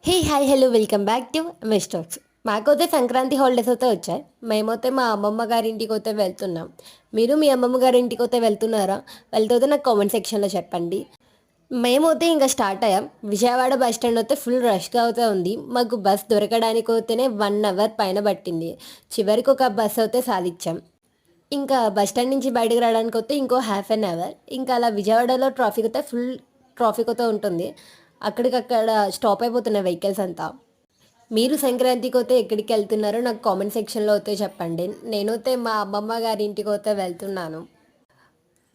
Hey hi hello welcome back to మిస్టాక్స్. మాకైతే Sankranti holidays అయితే వచ్చాయి. మేమైతే మా అమ్మమ్మ గారి ఇంటికి అయితే వెళ్తున్నాం. మీరు మీ అమ్మమ్మ గారి ఇంటికి అయితే వెళ్తున్నారా? వెళ్తే నాకు కామెంట్ సెక్షన్లో చెప్పండి. మేమైతే ఇంకా స్టార్ట్ అయ్యాం. విజయవాడ బస్ స్టాండ్ అయితే ఫుల్ రష్గా అయితే ఉంది. మాకు బస్ దొరకడానికి అయితేనే 1 అవర్ పైన పట్టింది. చివరికి ఒక బస్ అయితే సాధించాం. ఇంకా బస్ స్టాండ్ నుంచి బయటకు రావడానికి అయితే ఇంకో ½ అన్ అవర్. ఇంకా అలా విజయవాడలో ట్రాఫిక్ అయితే ఫుల్ ట్రాఫిక్ అయితే ఉంటుంది. అక్కడికక్కడ స్టాప్ అయిపోతున్నాయి వెహికల్స్ అంతా. మీరు సంక్రాంతికి అయితే ఎక్కడికి వెళ్తున్నారో నాకు కామెంట్ సెక్షన్లో అయితే చెప్పండి. నేనైతే మా అమ్మమ్మ గారి ఇంటికి అయితే వెళ్తున్నాను.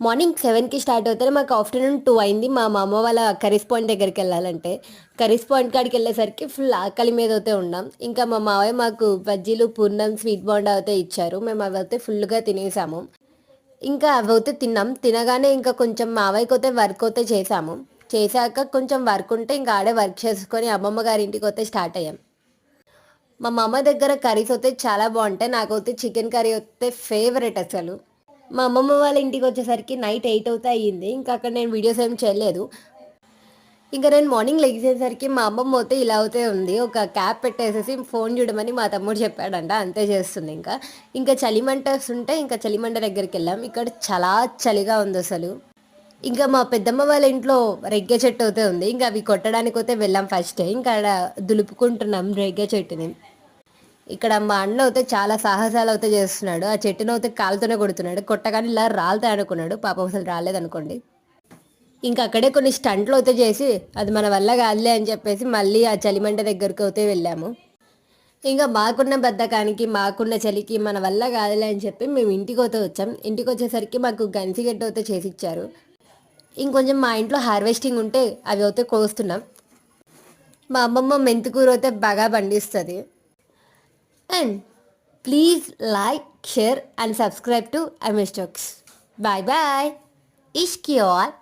మార్నింగ్ 7కి స్టార్ట్ అవుతారు. మాకు ఆఫ్టర్నూన్ 2 అయింది మా అమ్మ వాళ్ళ కర్రీస్ పాయింట్ దగ్గరికి వెళ్ళాలంటే. కర్రీస్ పాయింట్ కాడికి వెళ్ళేసరికి ఫుల్ ఆకలి మీద అయితే ఉన్నాం. ఇంకా మా మావయ్య మాకు బజ్జీలు, పూర్ణం, స్వీట్ బోండా అయితే ఇచ్చారు. మేము అవి అయితే ఫుల్గా తినేసాము. ఇంకా అవి అయితే తిన్నాం. తినగానే ఇంకా కొంచెం మావయ్యకి అయితే వర్క్ అయితే చేసాము. చేశాక కొంచెం వర్క్ ఉంటే ఇంకా ఆడే వర్క్ చేసుకొని అమ్మమ్మ గారి ఇంటికి అయితే స్టార్ట్ అయ్యాం. మా మామ దగ్గర కర్రీస్ అయితే చాలా బాగుంటాయి. నాకైతే చికెన్ కర్రీ అయితే ఫేవరెట్ అసలు. మా అమ్మమ్మ వాళ్ళ ఇంటికి వచ్చేసరికి నైట్ 8 అవుతే అయ్యింది. ఇంకా అక్కడ నేను వీడియోస్ ఏం చేయలేదు. ఇంకా నేను మార్నింగ్ లెగిసేసరికి మా అమ్మమ్మ అయితే ఇలా అవుతే ఉంది. ఒక క్యాప్ పెట్టేసేసి ఫోన్ చూడమని మా తమ్ముడు చెప్పాడంట. అంతే చేస్తుంది ఇంకా. ఇంకా చలిమంట వస్తుంటే ఇంకా చలిమంట దగ్గరికి వెళ్ళాం. ఇక్కడ చాలా చలిగా ఉంది అసలు. ఇంకా మా పెద్దమ్మ వాళ్ళ ఇంట్లో రెగ్గె చెట్టు అయితే ఉంది. ఇంకా అవి కొట్టడానికి అయితే వెళ్ళాం ఫస్ట్. ఇంకా ఆడ దులుపుకుంటున్నాం రెగ్గె చెట్టుని. ఇక్కడ మా అన్న అయితే చాలా సాహసాలు అయితే చేస్తున్నాడు. ఆ చెట్టును అయితే కాలుతోనే కొడుతున్నాడు. కొట్టగానే ఇలా రాలుతాయి అనుకున్నాడు. పాపం అసలు రాలేదనుకోండి. ఇంకా అక్కడే కొన్ని స్టంట్లు అయితే చేసి అది మన వల్ల కాదులే అని చెప్పేసి మళ్ళీ ఆ చలిమంట దగ్గరికి అయితే వెళ్ళాము. ఇంకా మాకున్న బద్ధకానికి మాకున్న చలికి మన వల్ల కాదులే అని చెప్పి మేము ఇంటికి అయితే వచ్చాం. ఇంటికి వచ్చేసరికి మాకు గన్సిగడ్డ అయితే చేసి ఇచ్చారు. ఇంకొంచెం మా ఇంట్లో హార్వెస్టింగ్ ఉంటే అవి అయితే కోస్తున్నాం. మా అమ్మమ్మ మెంతికూర అయితే బాగా పండిస్తుంది. And please like, share and subscribe to ఐ మిస్టాక్స్. Bye bye. ఇష్క్ యూ ఆల్.